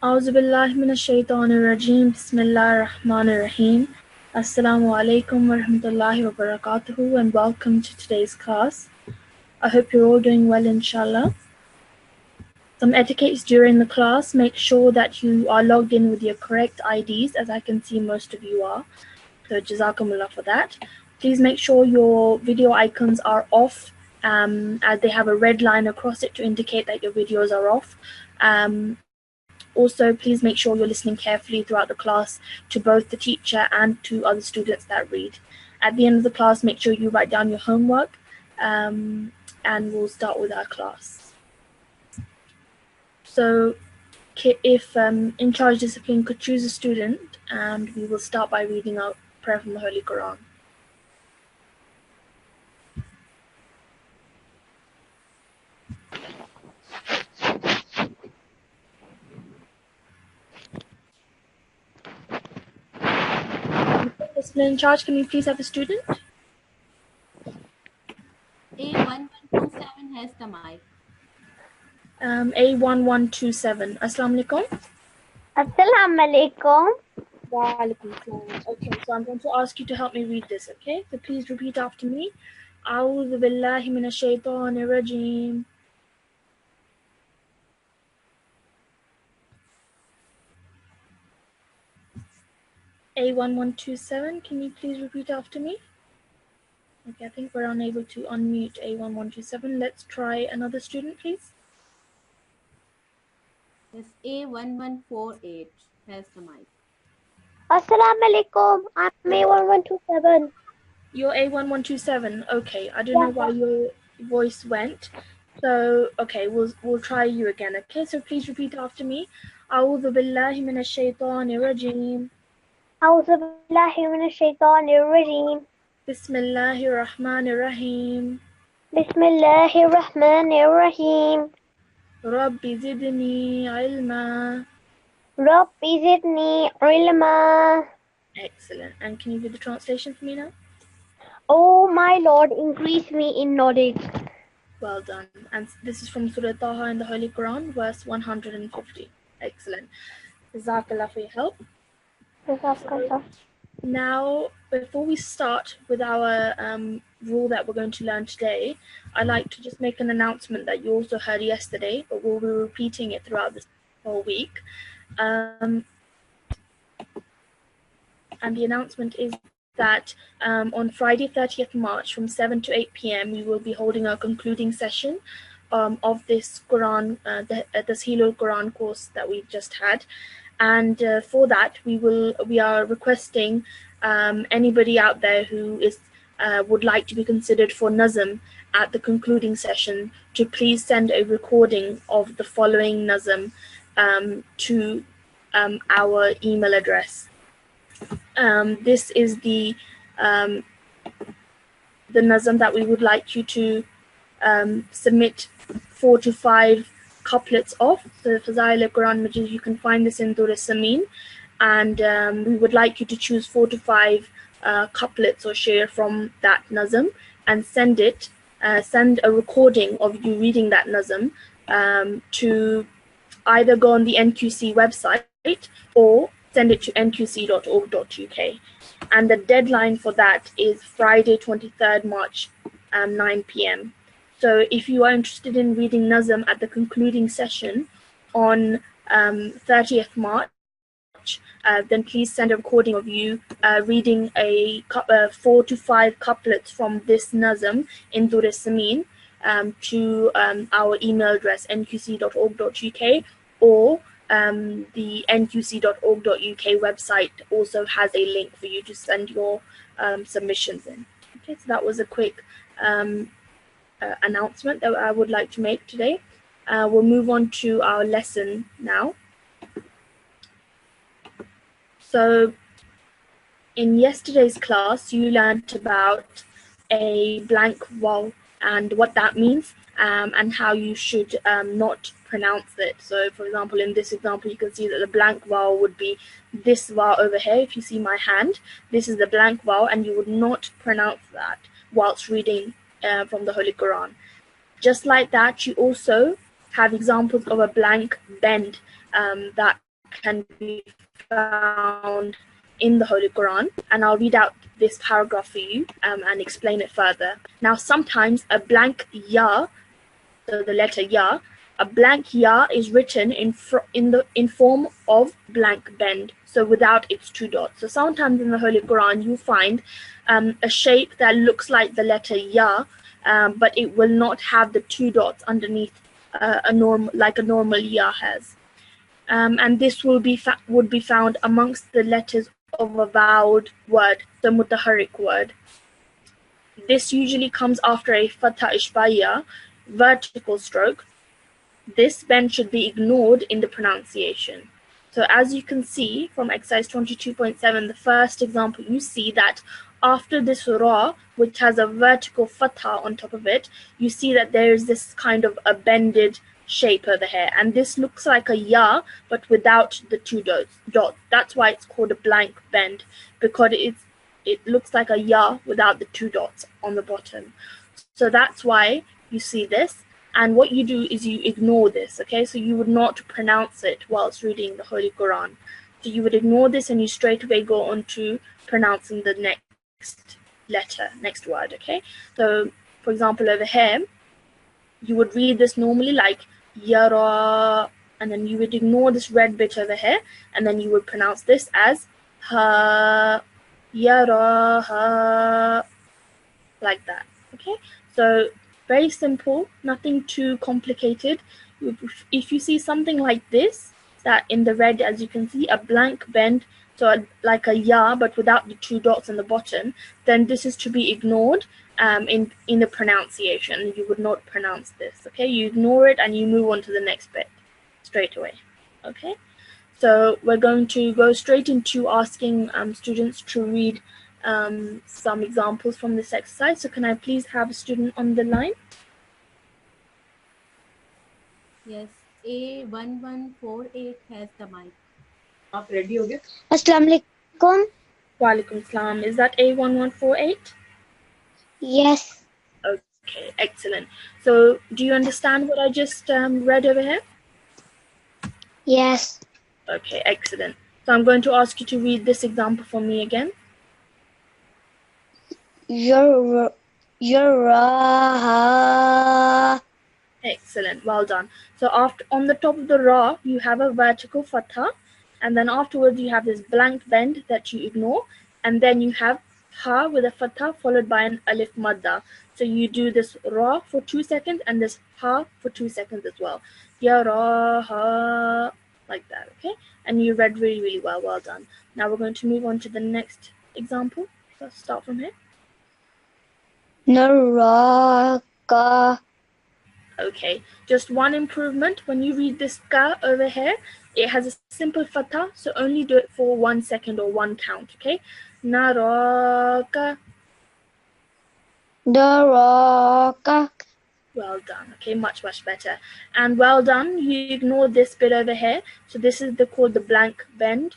أعوذ بالله من الشيطان الرجيم بسم الله الرحمن الرحيم Assalamu alaikum wa rahmatullahi wa barakatuhu and welcome to today's class. I hope you're all doing well inshallah. Some etiquettes during the class: make sure that you are logged in with your correct IDs, as I can see most of you are. So jazakumullah for that. Please make sure your video icons are off, as they have a red line across it to indicate that your videos are off. Also, please make sure you're listening carefully throughout the class to both the teacher and to other students that read. At the end of the class, make sure you write down your homework, and we'll start with our class. So if in charge discipline could choose a student, and we will start by reading out prayer from the Holy Quran. Discipline in charge, can we please have a student? A1127 has the mic. A1127. Assalamu alaikum. Assalamu alaikum. Wa alaikum assalam. Okay, so I'm going to ask you to help me read this, okay? So please repeat after me. A'udhu billahi minash shaitanir rajim. A1127, can you please repeat after me? Okay, I think we're unable to unmute A1127. Let's try another student, please. Yes, A1148 has the mic. Assalamu alaikum. I'm A1127. You're A1127. Okay, I don't know why your voice went. So, okay, we'll try you again. Okay, so please repeat after me. A'udhu billahi minash shaitanir rajim. A'udhu billahi minash shaitanir rajim. Bismillahir rahmanir rahim. Bismillahir rahmanir rahim. Rabbi zidni ilma. Rabbi zidni ilma. Excellent. And can you do the translation for me now? Oh my Lord, increase me in knowledge. Well done. And this is from Surah Taha in the Holy Quran, verse 150. Excellent. Jazakallah for your help. Now, before we start with our rule that we're going to learn today, I'd like to just make an announcement that you also heard yesterday, but we'll be repeating it throughout this whole week. And the announcement is that on Friday 30th March from 7 to 8 p.m. we will be holding our concluding session of this Quran, the Tashilul Quran course that we just had. And for that, we are requesting anybody out there who is would like to be considered for Nazm at the concluding session to please send a recording of the following Nazm to our email address. This is the Nazm that we would like you to submit 4 to 5 couplets of the Fazail Quran Majid. You can find this in Durr Samin, and we would like you to choose 4 to 5 couplets or share from that Nazm and send a recording of you reading that Nazm to either go on the Nqc website or send it to nqc.org.uk. And the deadline for that is Friday 23rd March 9 p.m. So if you are interested in reading Nazm at the concluding session on 30th March, then please send a recording of you reading 4 to 5 couplets from this Nazm in Durr Samin to our email address nqc.org.uk, or the nqc.org.uk website also has a link for you to send your submissions in. Okay, so that was a quick announcement that I would like to make today. We'll move on to our lesson now. So in yesterday's class, you learned about a blank vowel and what that means, and how you should not pronounce it. So for example, in this example, you can see that the blank vowel would be this vowel over here. If you see my hand, this is the blank vowel, and you would not pronounce that whilst reading from the Holy Quran. Just like that, you also have examples of a blank bend that can be found in the Holy Quran, and I'll read out this paragraph for you and explain it further. Now, sometimes a blank ya, so the letter ya, a blank ya is written in form of blank bend, so without its two dots. So sometimes in the Holy Quran you find a shape that looks like the letter ya, but it will not have the two dots underneath like a normal ya has. And this would be found amongst the letters of a vowed word, the mutaharrik word. This usually comes after a fatha ishbaya, vertical stroke. This bend should be ignored in the pronunciation. So as you can see from exercise 22.7, the first example, you see that after this ra, which has a vertical fatha on top of it, you see that there is this kind of a bended shape over here, and this looks like a ya but without the two dots. That's why it's called a blank bend, because it looks like a ya without the two dots on the bottom. So that's why you see this, and what you do is you ignore this, okay? So you would not pronounce it whilst reading the Holy Quran. So you would ignore this and you straight away go on to pronouncing the next letter, next word, okay? So for example over here, you would read this normally like yara, and then you would ignore this red bit over here, and then you would pronounce this as ha, yara, ha, like that, okay? So very simple, nothing too complicated. If you see something like this, that in the red, as you can see, a blank bend, so like a ya but without the two dots on the bottom, then this is to be ignored in the pronunciation. You would not pronounce this, okay? You ignore it and you move on to the next bit straight away, okay? So we're going to go straight into asking students to read some examples from this exercise. So can I please have a student on the line? Yes, A1148 has the mic. Assalamu alaikum. Walaikum salam. Is that A1148? Yes. Okay, excellent. So do you understand what I just read over here? Yes. Okay, excellent. So I'm going to ask you to read this example for me again. Yara. Excellent, well done. So after on the top of the ra, you have a vertical fatha, and then afterwards you have this blank bend that you ignore, and then you have ha with a fatha followed by an alif madda. So you do this ra for 2 seconds and this ha for 2 seconds as well. Ya ra ha, like that, okay? And you read really, really well. Well done. Now we're going to move on to the next example. So start from here. Naraka. Okay, just one improvement. When you read this ka over here, it has a simple fatha, so only do it for 1 second or one count, okay? Naraka. Naraka. Well done, okay, much, much better. And well done, you ignore this bit over here. So this is called the blank bend.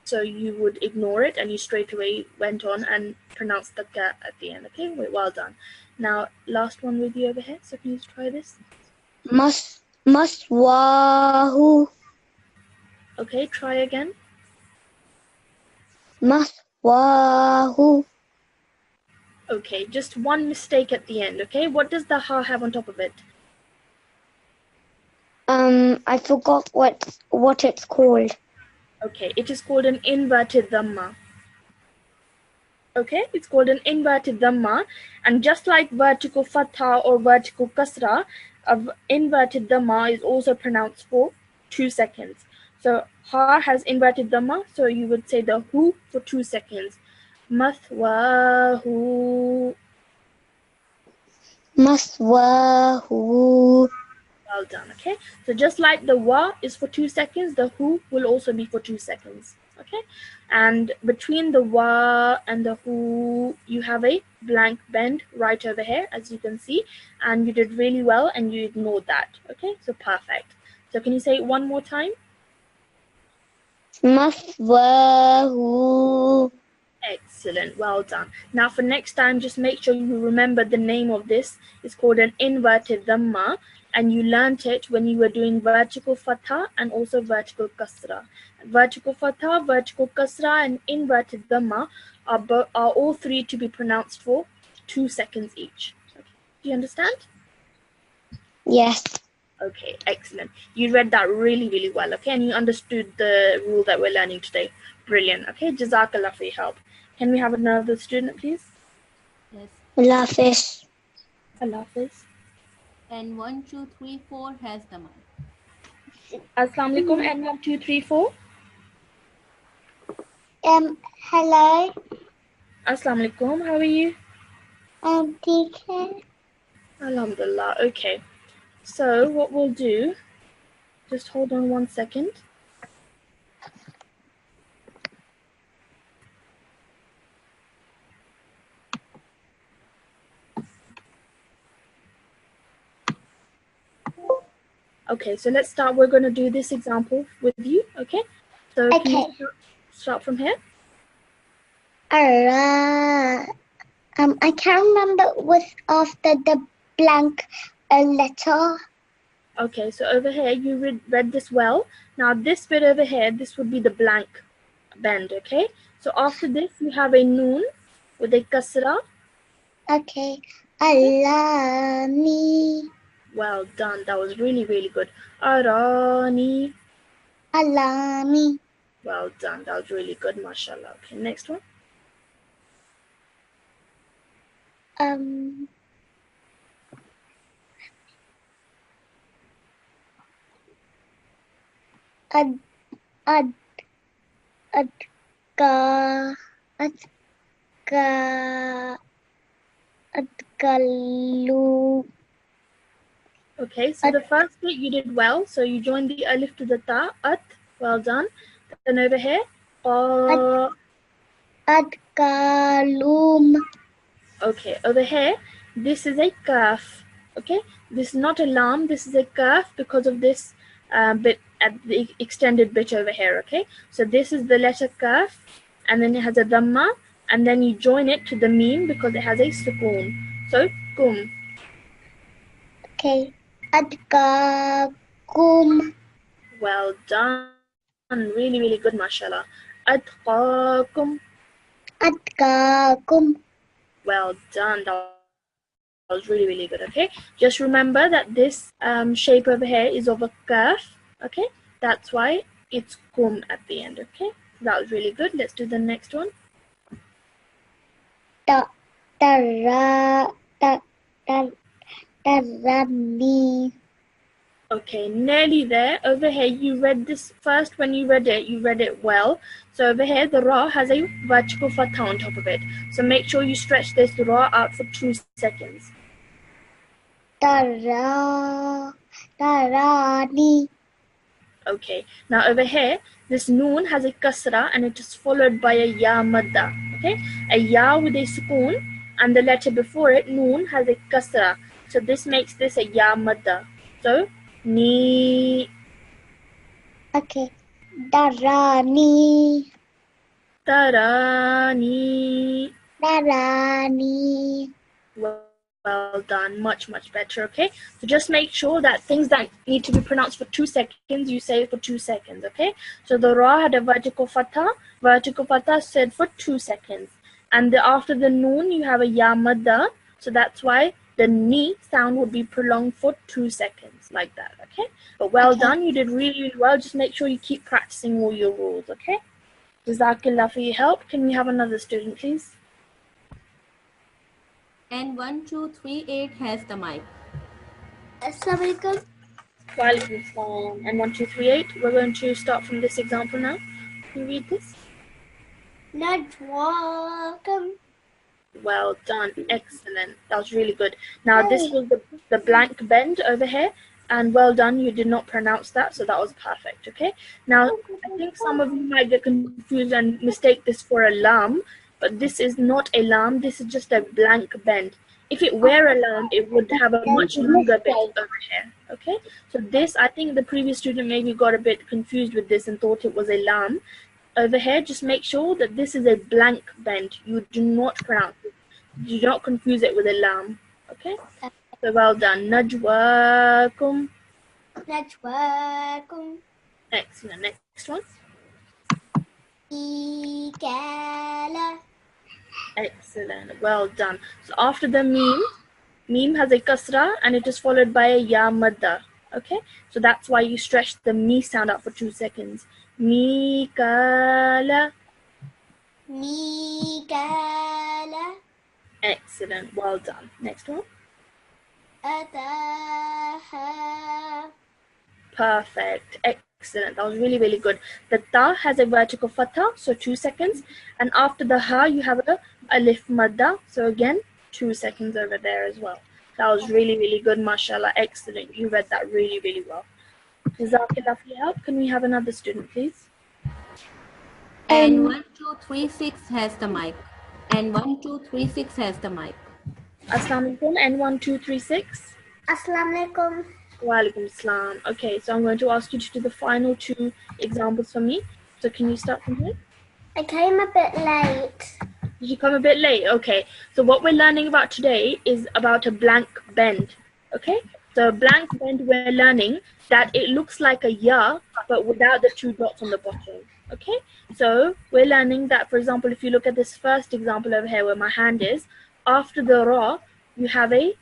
So you would ignore it and you straight away went on and pronounced the ka at the end, okay? Well done. Now, last one with you over here. So can you try this? Maswahu. Okay, try again. Maswahu. Okay, just one mistake at the end, okay? What does the ha have on top of it? I forgot what it's called. Okay, it is called an inverted dhamma. Okay, it's called an inverted dhamma, and just like vertical fatha or vertical kasra, inverted dhamma is also pronounced for 2 seconds. So ha has inverted dhamma, so you would say the hu for 2 seconds. Mathwahu. Maswahu. Well done, okay? So just like the wa is for 2 seconds, the hu will also be for 2 seconds, okay? And between the wa and the hu, you have a blank bend right over here, as you can see, and you did really well and you ignored that, okay? So perfect. So can you say it one more time? Maswahu. Excellent, well done. Now for next time, just make sure you remember the name of this. It's called an inverted dhamma, and you learnt it when you were doing vertical fatha and also vertical kasra. Vertical fatha, vertical kasra, and inverted dhamma are all three to be pronounced for 2 seconds each. Okay. Do you understand? Yes. Okay, excellent. You read that really, really well, okay? And you understood the rule that we're learning today. Brilliant, okay? Jazakallah for your help. Can we have another student, please? Yes. Allah Hafiz. Allah Hafiz. And 1, 2, 3, 4 has the mic. Assalamu alaikum. And 1, 2, 3, 4. Hello. Assalamu alaikum. How are you? Teacher. Alhamdulillah. Okay. So what we'll do, just hold on 1 second. Okay, so let's start. We're going to do this example with you, okay? So can you start from here? I can't remember what's after the blank letter. Okay, so over here you read this well. Now this bit over here, this would be the blank bend, okay? So after this you have a noon with a kasra. Okay. Alani. Well done. That was really, really good. Arani. Alani. Well done. That was really good. Mashallah. Okay, next one. Adgalu. Okay, so the first bit you did well. So you joined the alif to the ta. At. Well done. Then over here. Adgalum. Okay, over here, this is a kaf. Okay, this is not a lam. This is a kaf because of this bit at the extended bit over here. Okay, so this is the letter kaf, and then it has a dhamma, and then you join it to the meme because it has a sukoon. So kum. Okay, adgakum. Well done. Really, really good, mashallah. Atqakum. Adgakum. Well done. That was really, really good. Okay, just remember that this shape over here is of a kaf. Okay, that's why it's kum at the end. Okay, that was really good. Let's do the next one. Tarani. Okay, nearly there. Over here, you read this first. When you read it well. So over here, the ra has a vertical fatha on top of it. So make sure you stretch this ra out for 2 seconds. Tarani. Okay, now over here, this noon has a kasra and it is followed by a ya madda. Okay, a ya with a sukoon, and the letter before it, noon, has a kasra. So this makes this a ya madda. So ni. Okay. Darani. Tarani. Darani. Well done. Much, much better. Okay, so just make sure that things that need to be pronounced for 2 seconds, you say it for 2 seconds. Okay, so the ra had a vertical fatha said for 2 seconds, and after the noon you have a ya madda, so that's why the ni sound would be prolonged for 2 seconds, like that. Okay, but well done. You did really, really well. Just make sure you keep practicing all your rules. Okay, Jazakallah for your help. Can we have another student, please? And 1, 2, 3, 8 has the mic. Assalamu alaikum. Walaikum salam. And 1, 2, 3, 8. We're going to start from this example now. Can you read this? Welcome. Well done. Excellent. That was really good. Now this was the blank bend over here. And well done. You did not pronounce that. So that was perfect. Okay. Now I think some of you might get confused and mistake this for a lam. But this is not a lam. This is just a blank bend. If it were a lam, it would have a much longer bit over here. Okay. So this, I think the previous student maybe got a bit confused with this and thought it was a lam. over here, just make sure that this is a blank bend. You do not pronounce it. Do not confuse it with a lam. Okay? So well done. Najwakum. Najwakum. Excellent. Next one. Ikala. Excellent. Well done. So after the meme has a kasra and it is followed by a ya madda. Okay? So that's why you stretch the me sound out for 2 seconds. Mikala. Mikala. Excellent. Well done. Next one. Ataha. Perfect. Excellent. That was really, really good. The ta has a vertical fatha, so 2 seconds. And after the ha, you have a alif madda. So again, 2 seconds over there as well. That was really, really good. MashaAllah. Excellent. You read that really, really well. Jazakallah for your help. Can we have another student, please? And 1236 has the mic. And 1236 has the mic. Assalamu alaikum. N1236. Assalamu alaikum. Walaikum assalam. Okay, so I'm going to ask you to do the final 2 examples for me. So can you start from here? I came a bit late. Did you come a bit late? Okay. So what we're learning about today is about a blank bend. Okay? So blank bend, we're learning that it looks like a ya, but without the 2 dots on the bottom. Okay? So we're learning that, for example, if you look at this first example over here where my hand is, after the ra, you have a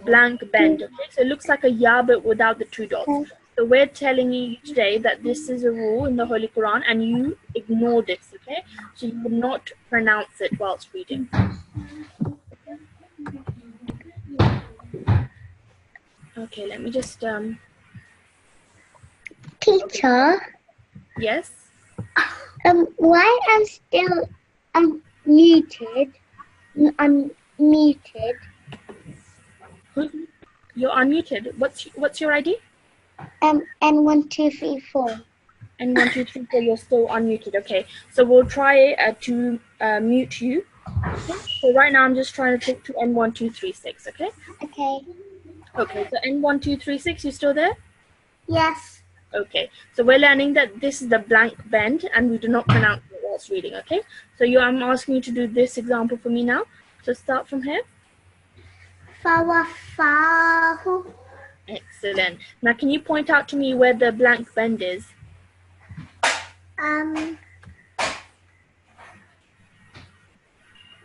blank bend. Okay? So it looks like a ya, but without the 2 dots. So we're telling you today that this is a rule in the Holy Quran and you ignore this, okay? So you will not pronounce it whilst reading. Okay, let me just, Teacher, yes? why I'm still muted? I'm muted. You're unmuted. What's your ID? And 1, 2, 3, 4. And 1, 2, 3, 4, you're still unmuted. Okay, so we'll try to mute you. Okay? So right now I'm just trying to talk to N1236, okay? Okay. Okay, so N1236, you still there? Yes. Okay, so we're learning that this is the blank bend and we do not pronounce it whilst reading, okay? So I'm asking you to do this example for me now. So start from here. Fawafahu. Excellent. Now can you point out to me where the blank bend is?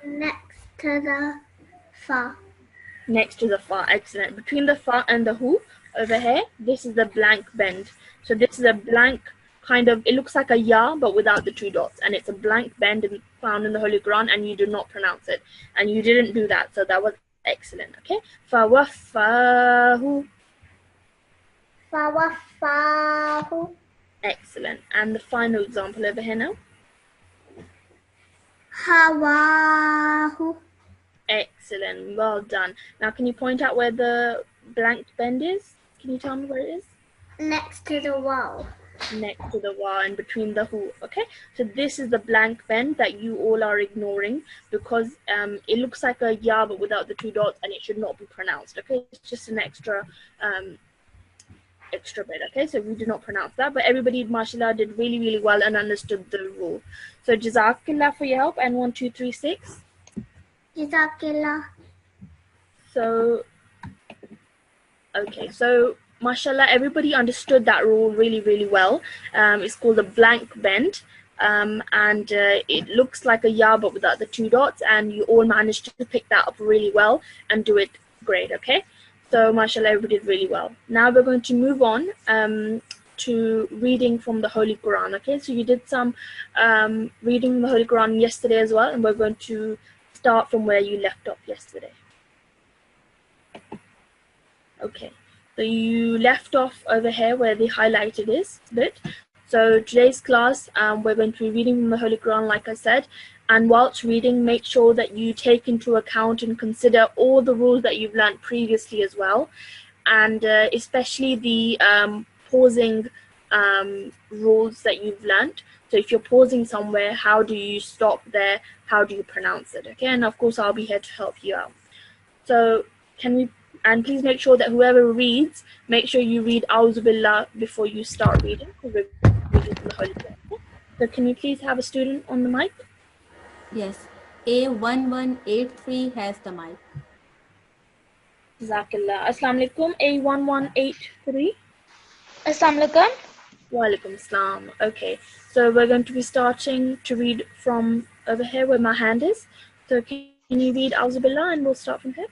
Next to the fa. Next to the fa. Excellent. Between the fa and the hu over here, this is the blank bend. So this is a blank kind of, it looks like a ya but without the 2 dots, and it's a blank bend found in the Holy Quran and you do not pronounce it, and you didn't do that, so that was excellent. Okay, fawafahu. Fawafahu. Excellent. And the final example over here now. Hawahu. Excellent. Well done. Now can you point out where the blank bend is? Can you tell me where it is? Next to the wall. Next to the wa and between the hu. Okay, so this is the blank bend that you all are ignoring because it looks like a ya but without the 2 dots and it should not be pronounced. Okay, it's just an extra bit. Okay, so we do not pronounce that, but everybody mashallah did really, really well and understood the rule. So Jazakallah for your help. And 1236. Jazakillah. So okay, so mashallah, everybody understood that rule really, really well. It's called a blank bend, and it looks like a ya but without the 2 dots, and you all managed to pick that up really well and do it great. Okay, so mashallah, everybody did really well. Now we're going to move on to reading from the Holy Quran. Okay, so you did some reading from the Holy Quran yesterday as well, and we're going to start from where you left off yesterday. Okay, so you left off over here where the highlighted is bit. So today's class, we're going to be reading from the Holy Quran, like I said, and whilst reading, make sure that you take into account and consider all the rules that you've learned previously as well, and especially the pausing rules that you've learned. So if you're pausing somewhere, how do you stop there? How do you pronounce it? Okay, and of course I'll be here to help you out. So and please make sure that whoever reads, make sure you read A'udhu Billah before you start reading, because we're reading from the Holy Quran. So can you please have a student on the mic? Yes. A1183 has the mic. Jazakallah. Assalamu alaikum. A1183. Assalamualaikum. Walaikum assalam. Okay, so we're going to be starting to read from over here where my hand is. So can you read Auzubillah and we'll start from here?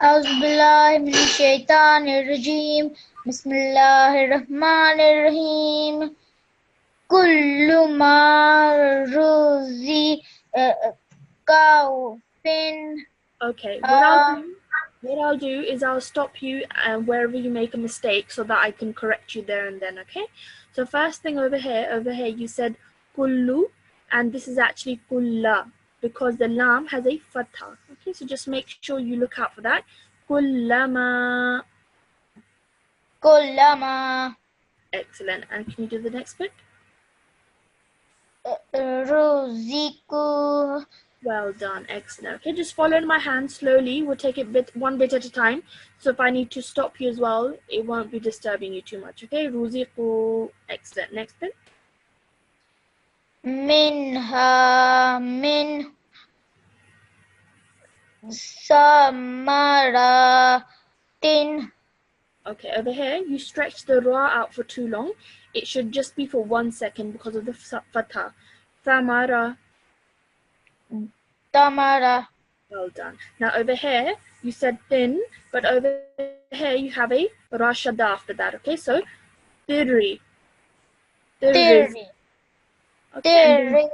Auzubillahi minash-shaytanir-rajim. Bismillahir-rahmanir-rahim. Kullu ma ruziqafin. Okay, what I'll do is I'll stop you wherever you make a mistake so that I can correct you there and then, okay? So first thing over here you said kullu, and this is actually kulla because the lam has a fatha. Okay, so just make sure you look out for that. Kullama. Kullama Excellent. And can you do the next bit? ruziku. Well done, excellent. Okay, just follow in my hand slowly. We'll take it one bit at a time. So if I need to stop you as well, it won't be disturbing you too much. Okay, ruziqu. Excellent. Next bit. Minha min samaratin. Okay, over here you stretch the ra out for too long. It should just be for 1 second because of the fatha. Thamara. Tamara. Well done. Now over here you said thin, but over here you have a ra shadda after that. Okay, so tiri. Tiri. Okay,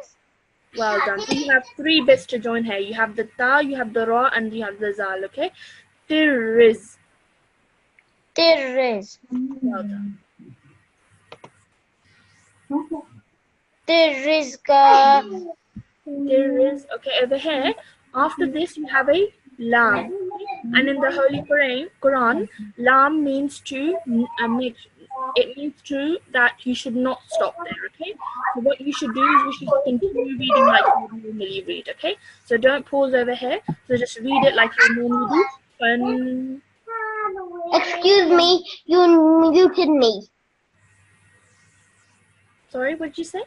well done. So you have 3 bits to join here. You have the ta, you have the ra, and you have the zal. Okay, tiriz. Tiriz. Well done. Tirizka. Tiriz. Okay, over here. After this, you have a lam, and in the Holy Quran, lam means to make. It means to that you should not stop there. Okay. So what you should do is you should continue reading like you normally read. Okay. So don't pause over here. So just read it like you normally do. And Excuse me, you muted me. sorry, what did you say?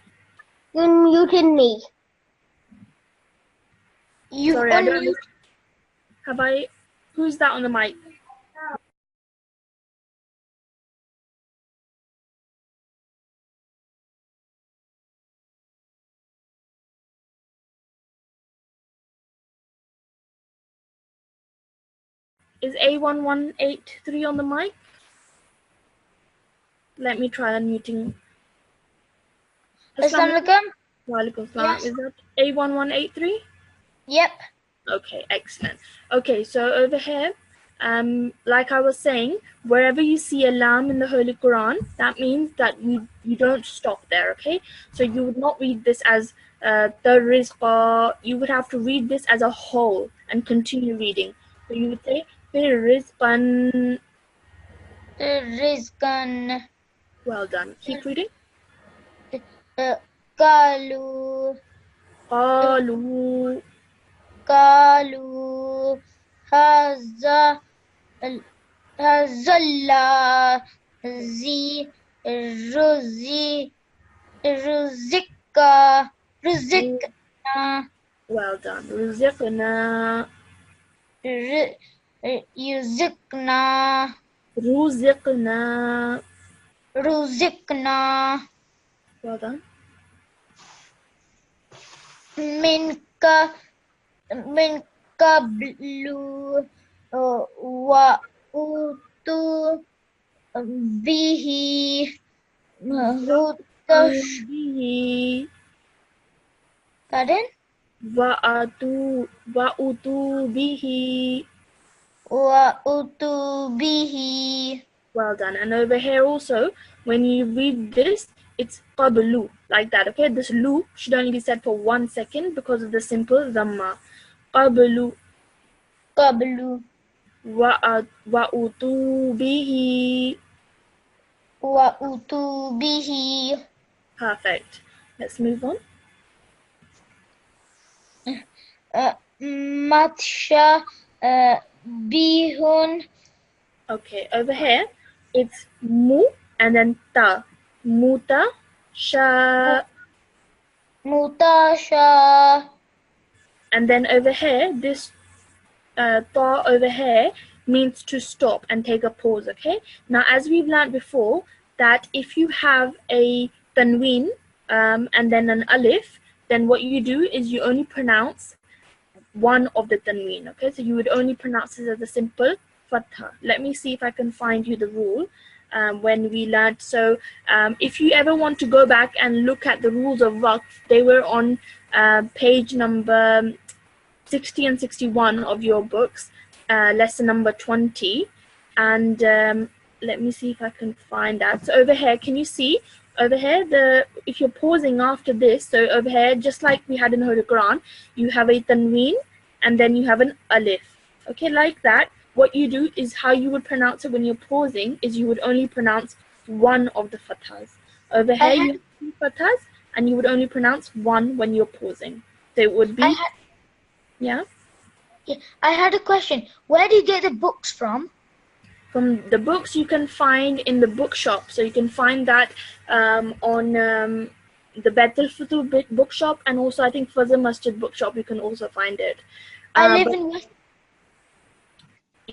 You muted me. You Sorry, I don't. Have I? Who's that on the mic? Is A1183 on the mic? Let me try unmuting. Assalamualaikum. Walaikum salam. Yes. Is that A1183? Yep. Okay, excellent. Okay, so over here, like I was saying, wherever you see a lam in the Holy Quran, that means that you don't stop there, okay? So you would not read this as the rizqa, you would have to read this as a whole and continue reading. So you would say, rizqan. Rizqan. Well done. Keep reading. Qalu. Qalu. Qalu. Hazalla. Zi. Ruzika. Ruzikna. Well done. Ruziqna. Yuzikna. Ruziqna. Ruzikna. Well done. Minka blu wa utu bihi hutash. Bihi. Pardon? Wa'utu bihi. Wa utu bihi. Well done. And over here also, when you read this, it's qablu, like that, okay? This lu should only be said for 1 second because of the simple dhamma. Qablu. Qablu. Wa'utu bihi. Wa utu bihi. Perfect. Let's move on. Matsha bihun. Okay, over here, it's mu and then ta. Muta. Sha. Mutasha. And then over here, this ta over here means to stop and take a pause, okay? Now, as we've learned before, that if you have a tanween and then an alif, then what you do is you only pronounce one of the tanween, okay? So you would only pronounce it as a simple fatha. Let me see if I can find you the rule when we learned. So if you ever want to go back and look at the rules of waqf, they were on page number 60 and 61 of your books, lesson number 20. And let me see if I can find that. So over here, can you see over here, if you're pausing after this, so over here, just like we had in Holy Quran, you have a tanween and then you have an alif. Okay, like that. What you do is how you would pronounce it when you're pausing is you would only pronounce one of the fathas. Over here, you have two fathas and you would only pronounce one when you're pausing. So it would be yeah. I had a question. Where do you get the books from? From the books you can find in the bookshop. So you can find that on the Baitul Futuh bookshop, and also I think Fazl Masjid bookshop you can also find it. I live in West.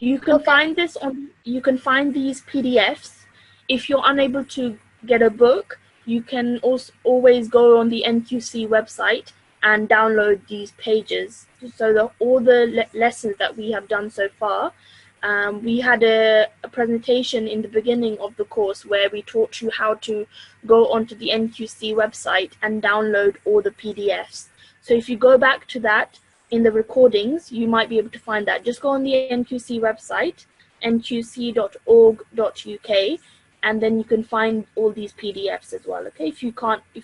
You can find this on. You can find these PDFs. If you're unable to get a book, you can also always go on the Nqc website and download these pages. So all the lessons that we have done so far, we had a presentation in the beginning of the course where we taught you how to go onto the Nqc website and download all the PDFs. So if you go back to that in the recordings, you might be able to find that. Just go on the Nqc website, nqc.org.uk, and then you can find all these PDFs as well, okay? If you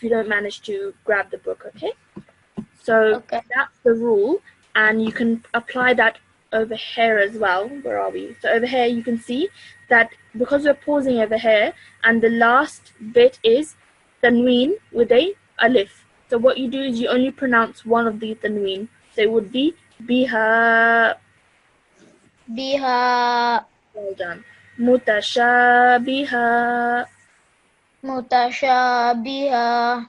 don't manage to grab the book, okay? So that's the rule, and you can apply that over here as well. Where are we? So over here you can see that because we're pausing over here, and the last bit is tanween with a alif. So what you do is you only pronounce one of the tanween. So it would be biha. Biha. Well done. Mutashabiha. Mutashabiha.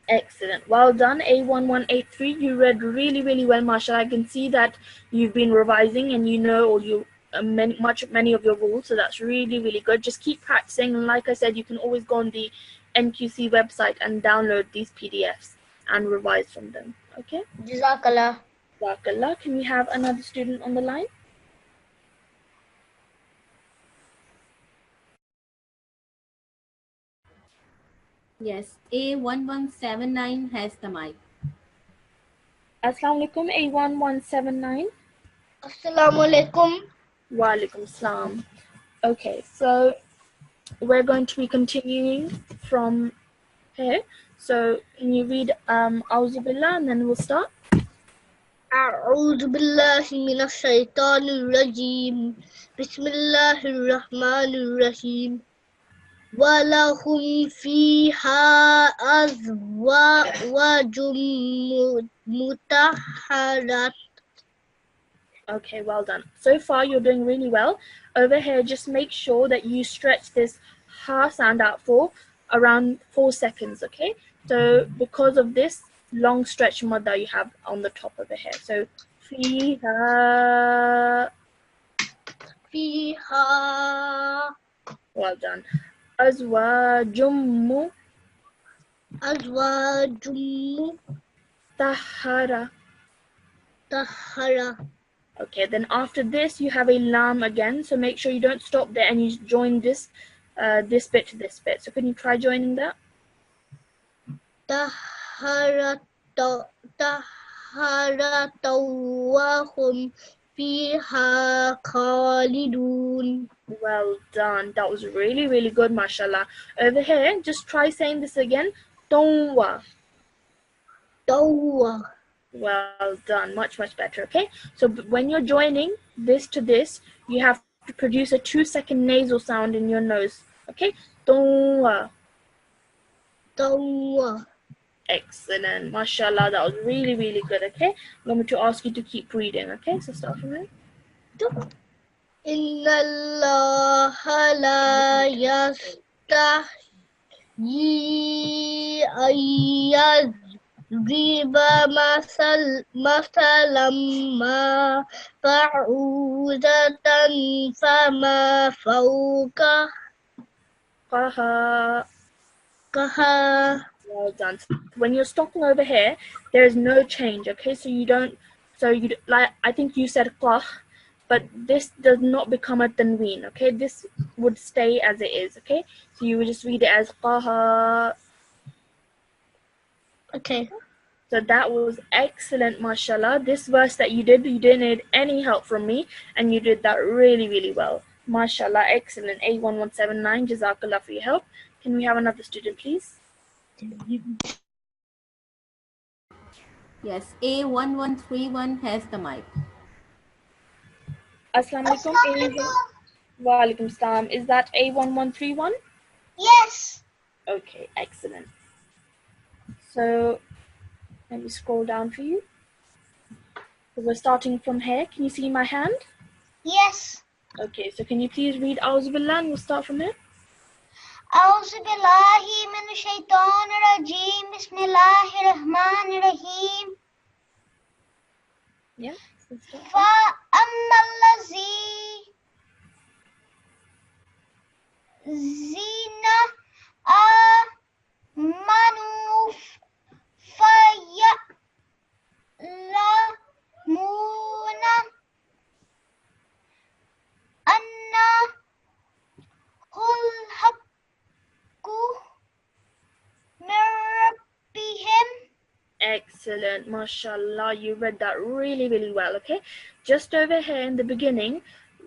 Excellent. Well done, A1183. You read really, really well, mashallah. I can see that you've been revising and you know all you many of your rules, so that's really, really good. Just keep practicing, and like I said, you can always go on the Nqc website and download these PDFs and revise from them. Okay? Jazakallah. Jazakallah. Can we have another student on the line? Yes, A1179 has the mic. Assalamu alaikum, A1179. Assalamu alaikum. Wa alaikum salam. Okay, so we're going to be continuing from here. So can you read A'udhu Billah and then we'll start? أعوذ بالله من الشيطان الرجيم بسم الله الرحمن الرحيم ولهم فيها أزواج مطهرة. Okay, well done. So far you're doing really well. Over here, just make sure that you stretch this ha sound out for around 4 seconds, okay? So because of this long stretch mud that you have on the top over here. So fiha. Fiha. Well done. Azwajum Azwajum tahara. tahara. Okay, then after this you have a lam again, so make sure you don't stop there and you join this this bit to this bit. So can you try joining that? Taharatawahum fiha khalidun. Well done. That was really, really good, mashallah. Over here, just try saying this again. Tawwa. Tawwa. Well done. Much, much better, okay? So when you're joining this to this, you have to produce a 2-second nasal sound in your nose, okay? Tawwa. Tawwa. Excellent. Mashallah, that was really, really good, okay? I'm going to ask you to keep reading, okay? So start from there. Inna Allah la يضرب مثلا ما بعوضة فما فوقها قها. قها. Well done. When you're stopping over here, there is no change, okay? So you don't, like, I think you said qah, but this does not become a tanween, okay? This would stay as it is, okay? So you would just read it as qaha. Okay. So that was excellent, mashallah. This verse that you didn't need any help from me, and you did that really, really well. Mashallah, excellent. A1179, Jazakallah for your help. Can we have another student, please? Yes, A1131 has the mic. Assalamu alaikum. Wa alaikum salam. Is that A1131? Yes. Okay, excellent. So let me scroll down for you. So we're starting from here. Can you see my hand? Yes. Okay, so can you please read A'udhu Billah and we'll start from here? أعوذ بالله من الشيطان الرجيم بسم الله الرحمن الرحيم Yeah. Let's start. فأما الذين آمنوا فيعلمون أنه الحق من ربهم. Excellent, mashallah. You read that really, really well, okay? Just over here in the beginning,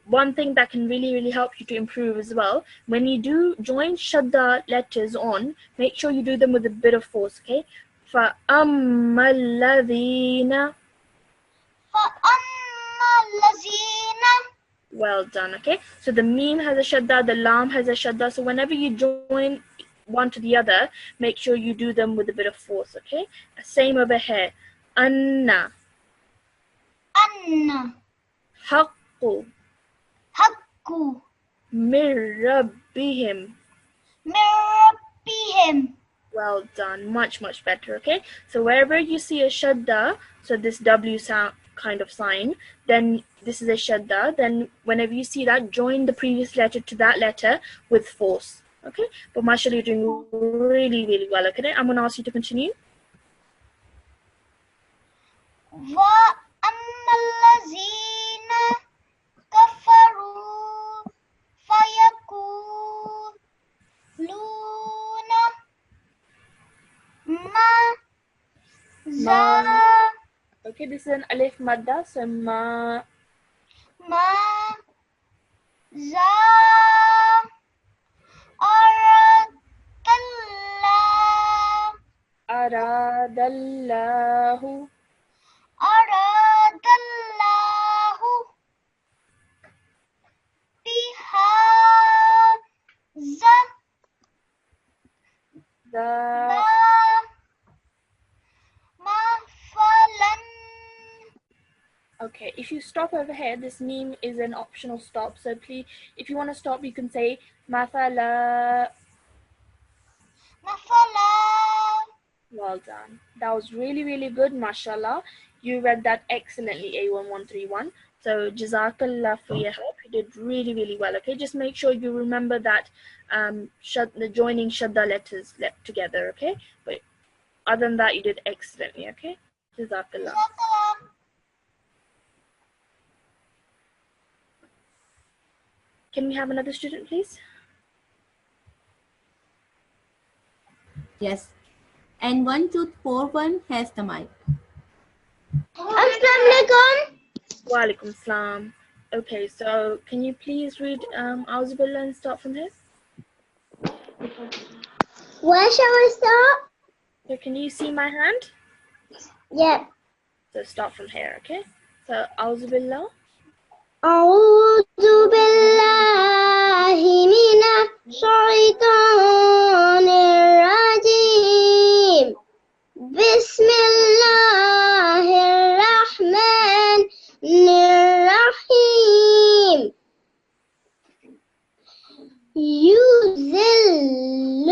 one thing that can really, really help you to improve as well, when you do join shadda letters on, make sure you do them with a bit of force, okay? فَأَمَّا الَّذِينَ. فأما الذين. Well done, okay? So the meme has a shadda, the lam has a shadda, so whenever you join one to the other, make sure you do them with a bit of force, okay? Same over here. Anna. أن Haqqu. حق Min Rabbihim. من ربهم. Well done, much, much better, okay? So wherever you see a shadda, so this W sound kind of sign, then this is a shadda, then whenever you see that, join the previous letter to that letter with force, okay? But mashallah, you're doing really, really well, okay? I'm going to ask you to continue. وأما الذين كفروا فيقولون ماذا Okay, this is an alif madda, so ماذا aradallahu. أراد الله بهذا مثلا. Okay, if you stop over here, this meme is an optional stop. So please, if you want to stop, you can say mathala. Well done. That was really, really good, mashallah. You read that excellently, A1131. So Jazakallah for your help. You did really, really well. Okay, just make sure you remember that the joining shadda letters together, okay? But other than that, you did excellently, okay? Jazakallah. Can we have another student, please? Yes. And 1241 has the mic. Assalamualaikum. Wa alaikum salam. Okay, so can you please read A'udhu Billah and start from here? Where shall I start? So can you see my hand? Yeah. So start from here, okay? So A'udhu Billah. أعوذ بالله من الشيطان الرجيم بسم الله الرحمن الرحيم يذل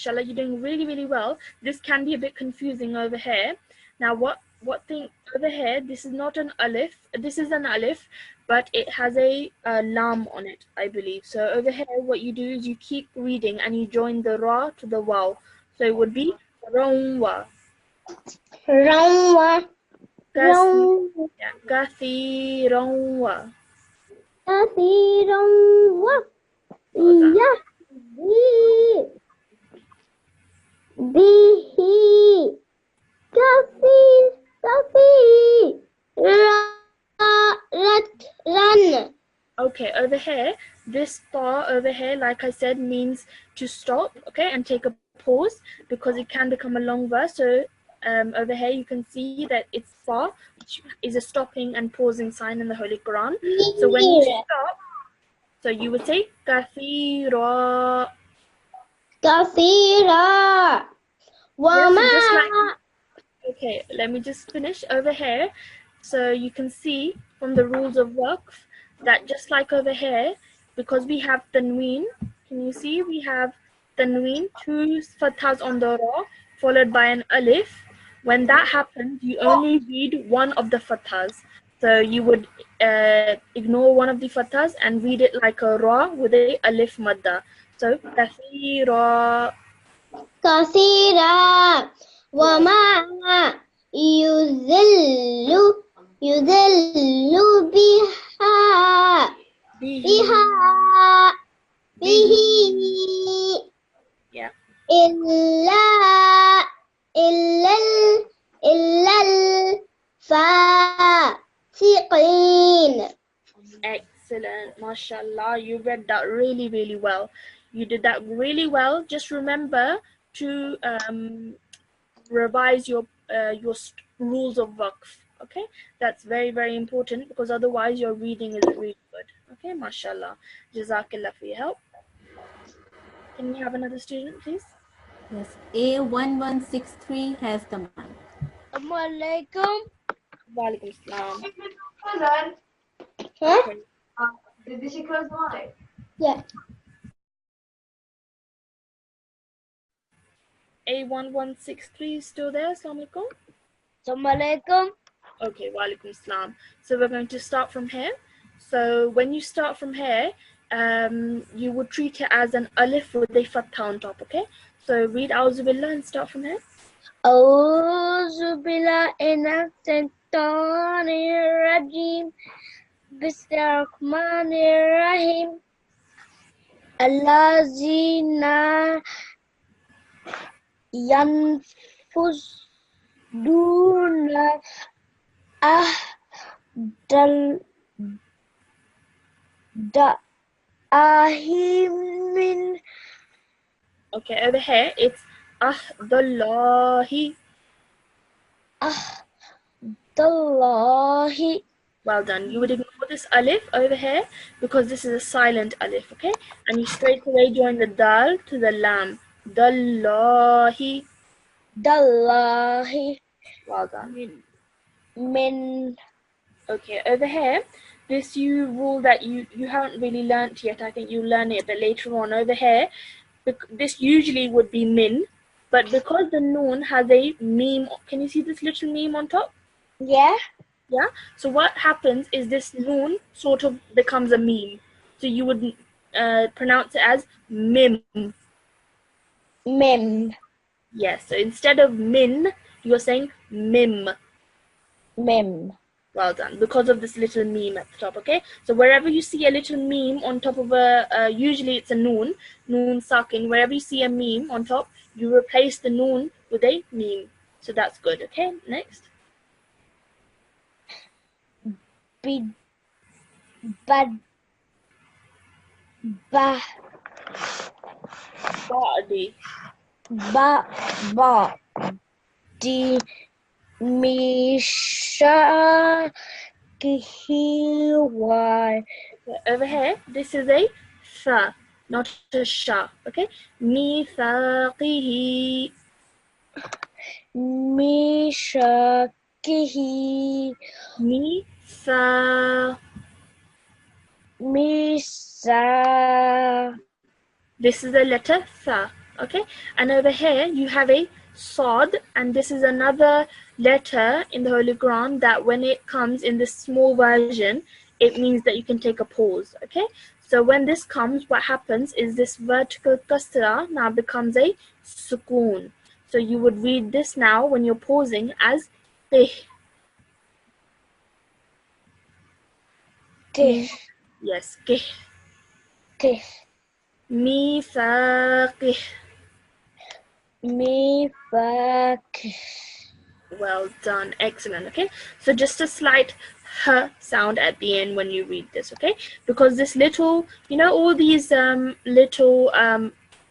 mashallah, you're doing really, really well. This can be a bit confusing over here. Now, what thing over here, this is not an alif, this is an alif, but it has a lam on it, I believe. So over here, what you do is you keep reading and you join the ra to the waw. So it would be rawa. Rawa. Kathiran wa. Kathiran wa. Well done. Bihi. Kafi. Run. Okay, over here, this ta over here, like I said, means to stop, okay, and take a pause because it can become a long verse. So over here, you can see that it's fa, which is a stopping and pausing sign in the Holy Quran. So when you stop, so you would say kathira. Kathira. Wama. Just like, okay, let me just finish over here. So you can see from the rules of waqf that just like over here, because we have tanween, can you see we have tanween, 2 fathas on the ra, followed by an alif. When that happens, you only read one of the fathas. So you would ignore one of the fathas and read it like a ra with a alif madda. So kathira. Kathira. Wama. Yuzillu biha. Bihi. Yeah. Illal fasiqin. Excellent, mashallah, you read that really, really well. You did that really well. Just remember to revise your rules of waqf. Okay, that's very, very important because otherwise your reading isn't really good. Okay, mashallah. Jazakallah for your help. Can we have another student, please? Yes, A1163 has the mic. Assalamualaikum. Walaikum salam. Huh? Okay. Did she close the mic? Yeah. A1163 is still there. Assalamu alaikum. Assalamualaikum. Okay, walaikum salam. So we're going to start from here. So when you start from here, you would treat it as an alif with a fatha on top, okay? So read A'udhu Billah and start from here. A'udzu billahi minasyaitonir rajim. Bismillahirrahmanirrahim. Allazina yanfusuna dahimin. Okay, over here it's ahdallahi. Ahdallahi. Well done. You would ignore this alif over here because this is a silent alif, okay? And you straight away join the dal to the lam. Dallahi. Dallahi. Well done. Min. Okay, over here, this rule that you haven't really learnt yet. I think you'll learn it a bit later on. Over here, this usually would be min, but because the noon has a meme, can you see this little meme on top? Yeah. Yeah. So what happens is this noon sort of becomes a meme. So you would pronounce it as mim. Mim. Yes. So instead of min, you're saying mim. Mim. Well done. Because of this little meme at the top. Okay. So wherever you see a little meme on top of usually it's a noon sakin. Wherever you see a meme on top, you replace the noon with a meme. So that's good. Okay. Next. Ba'di. Mishakihi wa. Over here, this is a fa, not a sha. Okay. Mithaqihi. Mishakihi. Misa. This is the letter tha. Okay, and over here you have a Sod, and this is another letter in the Holy Quran that when it comes in this small version, it means that you can take a pause. Okay, so when this comes, what happens is this vertical kasra now becomes a sukoon. So you would read this now when you're pausing as tih. This. Yes, kih. This. Mithaqih. Me back. Well done, excellent. Okay, so just a slight h sound at the end when you read this. Okay, because this little, all these little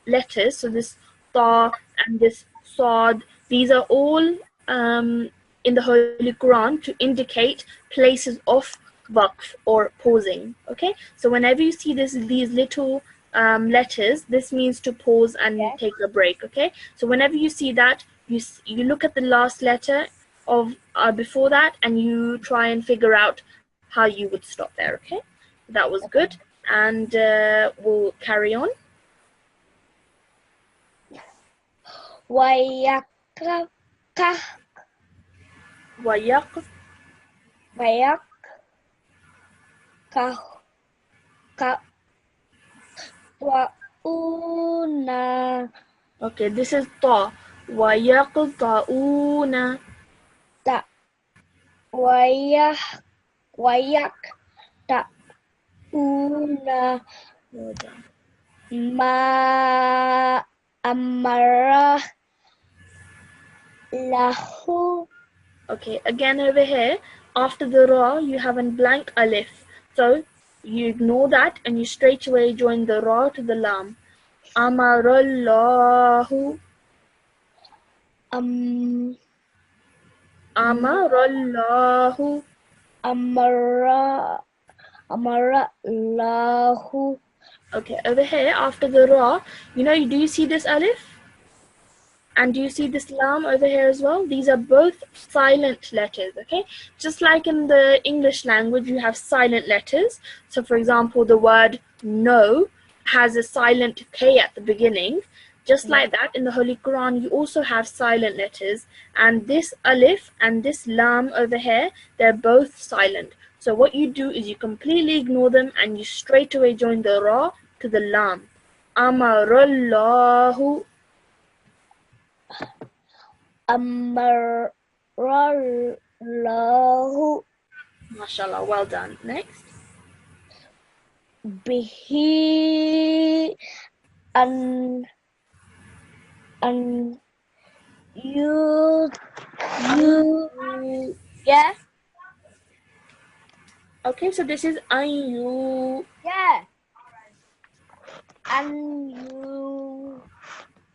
letters, so this ta and this sod, these are all in the Holy Quran to indicate places of waqf or pausing. Okay, so whenever you see these little letters, this means to pause and Yes. take a break. Okay, so whenever you see that, you look at the last letter of before that, and you try and figure out how you would stop there. Okay, that was good, and we'll carry on. Wayaka. Wayaq. Wayak. Ka. Ka. Wauna. Okay, this is ta. Wayaqta'una. Ta. Wayak. Wayak. Ta. Una. Well done. Ma. Amara. Lahu. Okay, again over here, after the ra, you have a blank alif. So you ignore that and you straight away join the ra to the lam. Amarallahu. Amarallahu. Amara. Amara. Lahu. Okay, over here, after the ra, do you see this alif? And do you see this lam over here as well? These are both silent letters, okay? Just like in the English language, you have silent letters. So for example, the word no has a silent K at the beginning. Just like that, in the Holy Quran, you also have silent letters. And this alif and this lam over here, they're both silent. So what you do is you completely ignore them and you straight away join the ra to the lam. Amarallahu. Amarallahu. MashaAllah, well done. Next. Bihi. You. Yeah. Okay, so this is ayu. Yeah. And you.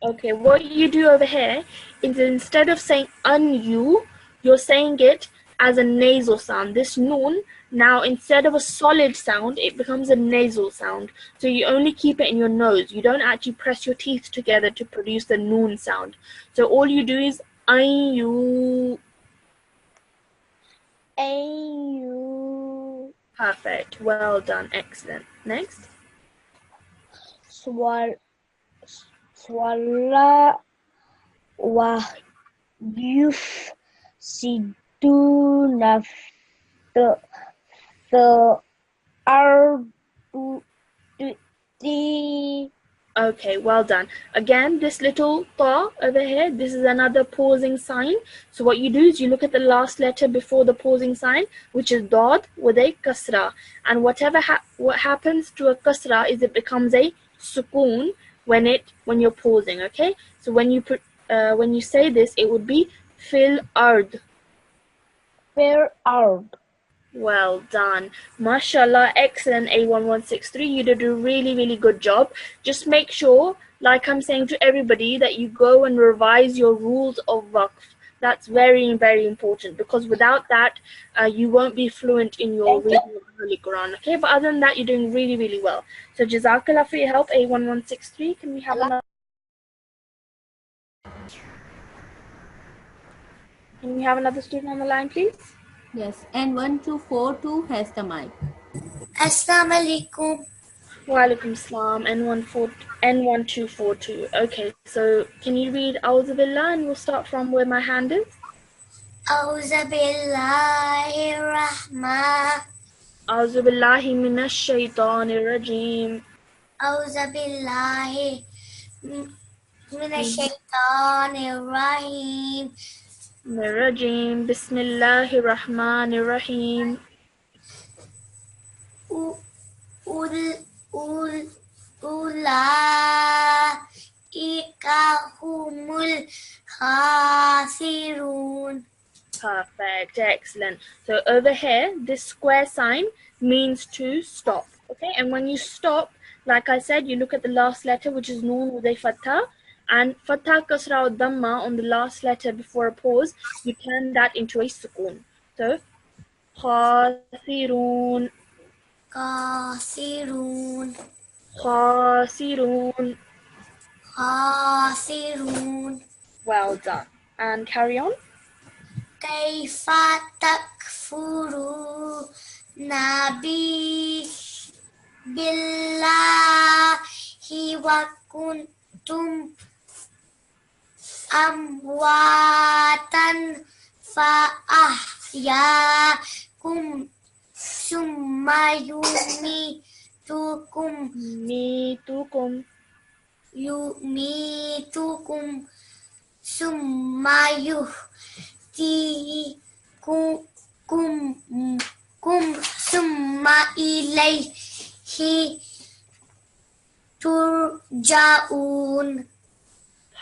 Okay, what you do over here is instead of saying anu, you're saying it as a nasal sound. This noon, now instead of a solid sound, it becomes a nasal sound. So you only keep it in your nose. You don't actually press your teeth together to produce the noon sound. So all you do is ayu. Ayu. Perfect. Well done. Excellent. Next. Swalla wa yuf siduna the ardu the. Okay, well done. Again, this little ta over here, this is another pausing sign. So what you do is you look at the last letter before the pausing sign, which is dad with a kasra. And what happens to a kasra is it becomes a sukoon when you're pausing. Okay, so when you say this, it would be fil ard. Fil ard. Well done. MashaAllah, excellent A1163. You did a really, really good job. Just make sure, like I'm saying to everybody, that you go and revise your rules of waqf. That's very, very important, because without that, you won't be fluent in your reading of the Holy Quran. Okay, but other than that, you're doing really, really well. So Jazakallah for your help, A1163. Can we have another? Can we have another student on the line, please? Yes, and 1242 has the mic. Assalamu alaikum. Walaikum salam. N1242. Okay, so can you read A'udhu Billah and we'll start from where my hand is? A'udhu billahi rahman. A'udhu Billahi Minash Shaitanir Rajeem. A'udhu billahi minash shaitanir rahim. Rajeem. Bismillahir Rahmanir Rahim. Ulaika humul khasirun. Perfect, excellent. So over here, this square sign means to stop. Okay, and when you stop, like I said, you look at the last letter, which is Noon with a Fattah, and Fattah Kasra or Dhamma on the last letter before a pause, you turn that into a Sukoon. So, Khasirun, Khasirun. Khasirun. Khasirun. Well done. And carry on. Kaifa takfuru nabi billahi wa kuntum amwatan fa ahyakum summa yumitukum summa yuhtikum summa ilayhi turja'un.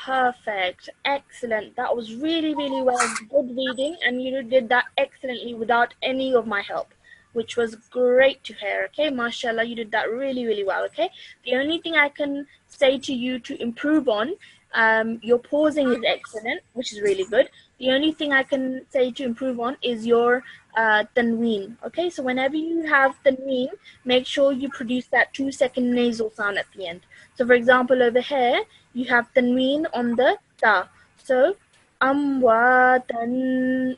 Perfect. Excellent. That was really, really well. Good reading, and you did that excellently without any of my help, which was great to hear. Okay, mashallah, you did that really, really well. Okay, the only thing I can say to you to improve on, your pausing is excellent, which is really good. The only thing I can say to improve on is your tanween. Okay, so whenever you have tanween, make sure you produce that 2-second nasal sound at the end. So for example, over here, you have tanween on the ta. So, amwatan.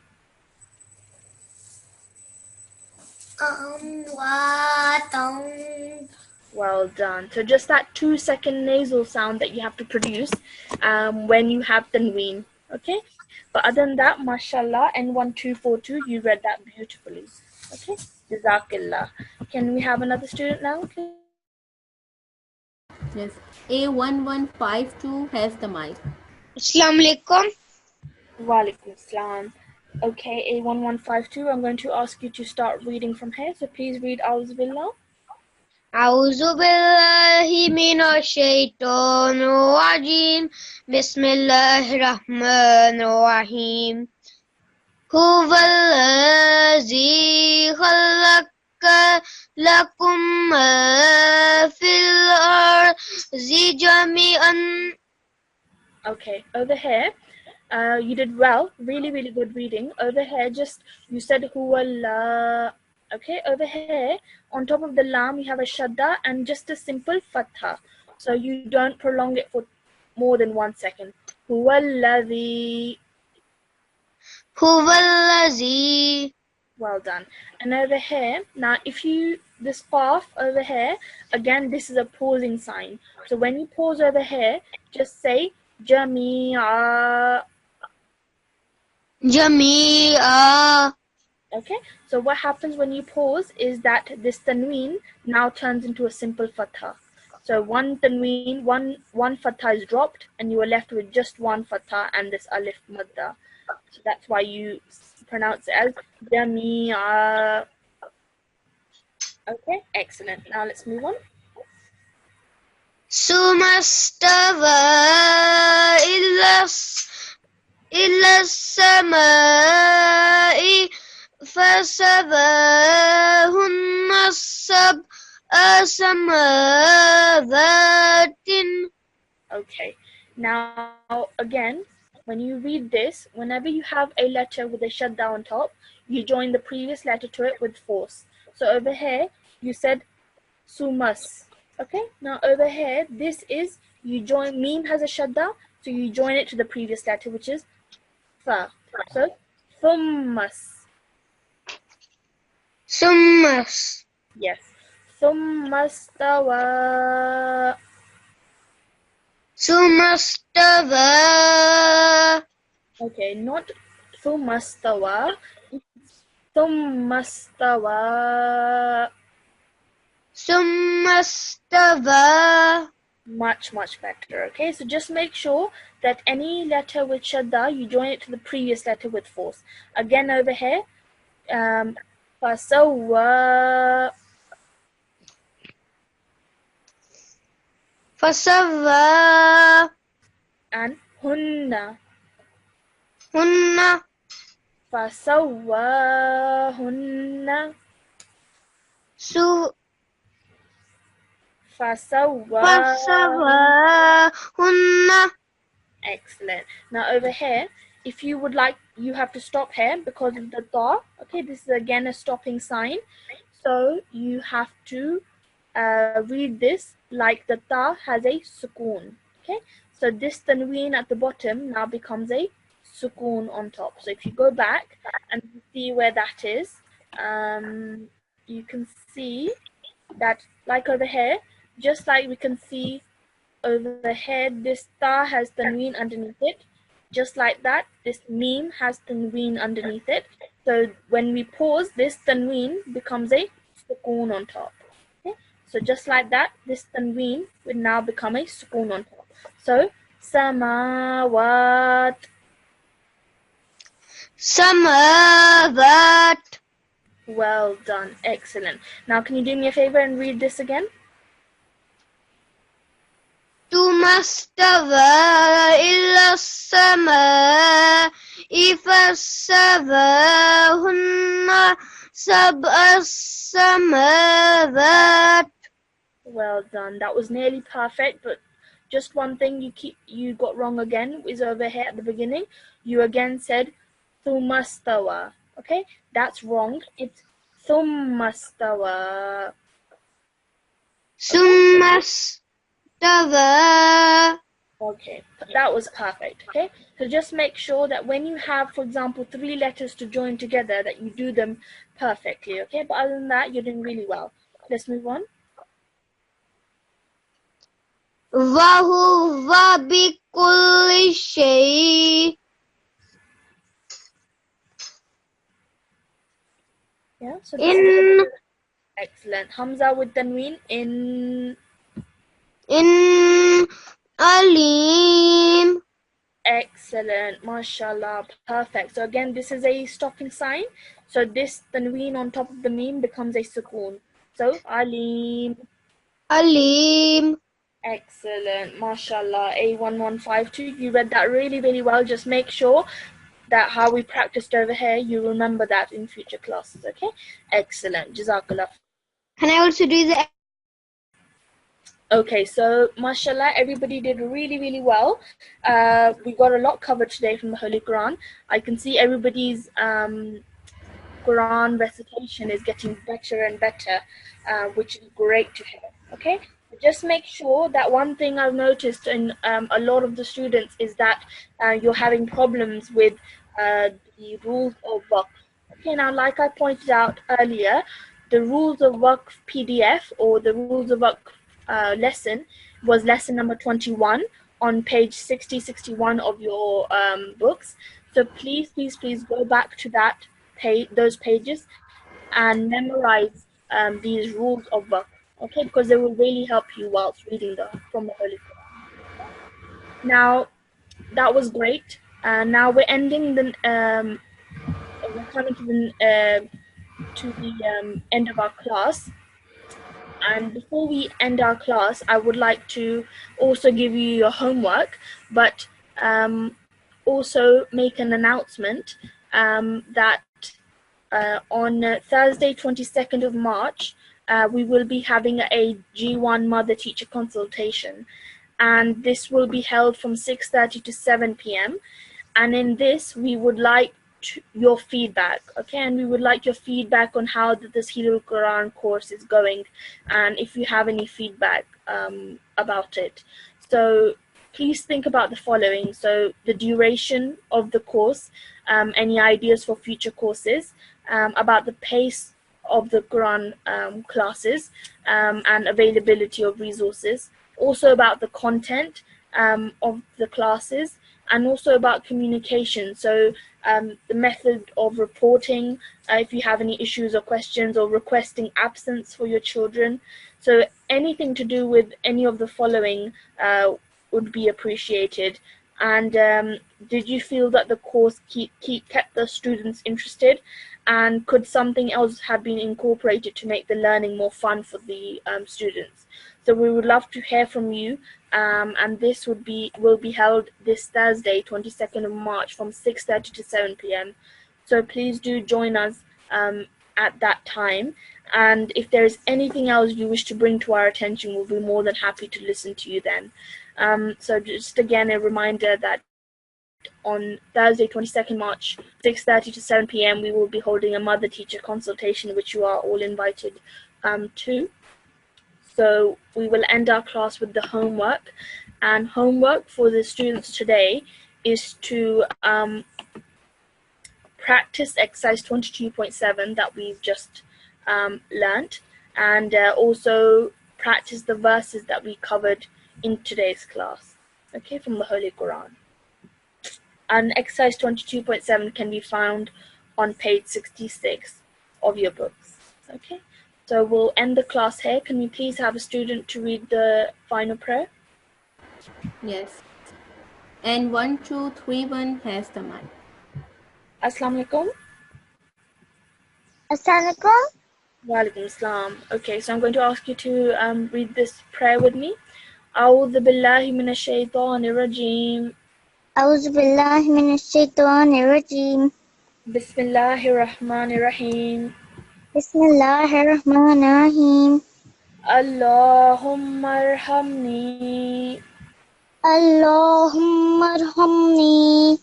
Amwatan. Well done. So just that 2-second nasal sound that you have to produce when you have tanween. Okay? But other than that, mashallah, N1242, you read that beautifully. Okay? Jazakallah. Can we have another student now? Okay. Yes. A1152 has the mic. Assalamu alaikum. Walaikum salam. Okay, A1152, I'm going to ask you to start reading from here. So please read A'udhu Billah. A'udhu billahi minash shaitanir rajeem. Bismillahir rahmanir rahim. Huwallazi khalaqa lakum ma fil ardi jami'an. Okay, over here, you did well. Really, really good reading. Over here, just you said huwallah. Okay, over here, on top of the lam, you have a shadda and just a simple fatha. So you don't prolong it for more than 1 second. Huwallazi. Huwallazi. Well done. And over here, now if you, this qaf over here, again, this is a pausing sign. So when you pause over here, just say Jami'a. Jami'a. Okay, so what happens when you pause is that this tanween now turns into a simple fatha. So one tanween, one fatha is dropped, and you are left with just one fatha and this alif madda. So that's why you pronounce it as Jami'a. Okay, excellent. Now let's move on. Sumastawa illa samai fasawahunna sab'a samawatin. Okay, now again, when you read this, whenever you have a letter with a shadda on top, you join the previous letter to it with force. So over here, you said sumas. Okay, now over here, this is, you join, meme has a shadda, so you join it to the previous letter, which is fa. So, thummas. Summas. Yes, ثم استوى. ثم استوى. Okay, not ثم استوى. ثم استوى. ثم استوى. Much better. Okay, so just make sure that any letter with shadda, you join it to the previous letter with force. Again over here, فسوى. فسوى. And hunna. هن. فسواهن. فسواهن. Excellent. Now over here, if you would like, you have to stop here because of the ta. Okay, this is again a stopping sign. So you have to read this like the ta has a sukoon. Okay, so this tanween at the bottom now becomes a sukoon on top. So if you go back and see where that is, you can see that like over here, just like we can see over here, this ta has tanween underneath it. Just like that, this meme has tanween underneath it. So when we pause, this tanween becomes a sukoon on top. Okay? So just like that, this tanween will now become a sukoon on top. So samawat. Samawat. Well done, excellent. Now can you do me a favor and read this again? ثم استوى إلى السماء فسواهن سبع سماوات. Well done. That was nearly perfect, but just one thing you got wrong again is over here at the beginning. You again said thumma stawa. Okay, that's wrong. It's thumma stawa. ثم استوى. Okay, that was perfect. Okay, so just make sure that when you have, for example, 3 letters to join together, that you do them perfectly. Okay, but other than that, you're doing really well. Let's move on. وهو بكل شيء. Yeah, so إن. Excellent. Hamza with tanween in. إن عليم. Excellent, mashallah, perfect. So again, this is a stopping sign. So this tanween on top of the meme becomes a sukoon. So alim. عليم. Excellent, mashallah, A1152. You read that really well. Just make sure that how we practiced over here, you remember that in future classes, okay? Excellent, jazakallah. Can I also do the? Okay, so mashallah, everybody did really well. We got a lot covered today from the Holy Quran. I can see everybody's Quran recitation is getting better and better, which is great to hear. Okay, just make sure that one thing I've noticed in a lot of the students is that you're having problems with the rules of waqf. Okay, now like I pointed out earlier, the rules of waqf PDF or the rules of waqf lesson was lesson number 21 on page 61 of your books. So please go back to that page, those pages, and memorize these rules of waqf. Okay, because they will really help you whilst reading from the Holy Quran. Now, that was great. Now we're ending the. We're coming to the end of our class. And before we end our class, I would like to also give you your homework, but also make an announcement that on Thursday, 22nd of March, we will be having a G1 mother-teacher consultation. And this will be held from 6:30 to 7 p.m. And in this, we would like your feedback, okay? And we would like your feedback on how the Tashilul Quran course is going, and if you have any feedback about it. So please think about the following. So the duration of the course, any ideas for future courses, about the pace of the Quran classes and availability of resources, also about the content of the classes, and also about communication. So the method of reporting, if you have any issues or questions, or requesting absence for your children. So anything to do with any of the following would be appreciated. And did you feel that the course kept the students interested? And could something else have been incorporated to make the learning more fun for the students? So we would love to hear from you. And this will be held this Thursday, 22nd of March, from 6:30 to 7 p.m. So please do join us at that time. And if there is anything else you wish to bring to our attention, we'll be more than happy to listen to you then. So just again, a reminder that on Thursday, 22nd March, 6:30 to 7 p.m., we will be holding a mother-teacher consultation, which you are all invited to. So we will end our class with the homework. And homework for the students today is to practice exercise 22.7 that we've just learnt, and also practice the verses that we covered in today's class, okay, from the Holy Quran. And exercise 22.7 can be found on page 66 of your books, okay? So we'll end the class here. Can we please have a student to read the final prayer? Yes. And 1231 has the mic. Assalamu alaikum. Assalamualaikum. Wa alaikum assalam. Okay, so I'm going to ask you to read this prayer with me. A'udhu billahi minash shaitanir rajeem. A'udzu billahi minasyaitonir rajim. Bismillahir rahmanir rahim. Bismillahirrahmanirrahim. Allahumma arhamni Allahumma arhamni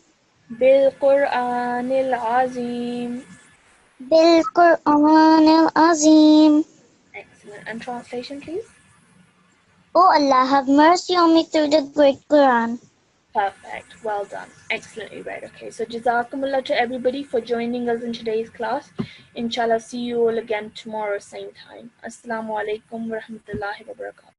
bil Qur'anil azim. bil Qur'anil azim. Excellent. And translation, please. O Allah, have mercy on me through the great Quran. Perfect. Well done. Excellently read. Okay, so Jazakumullah to everybody for joining us in today's class. Inshallah, see you all again tomorrow, same time. Assalamu alaikum wa rahmatullahi wa barakatuh.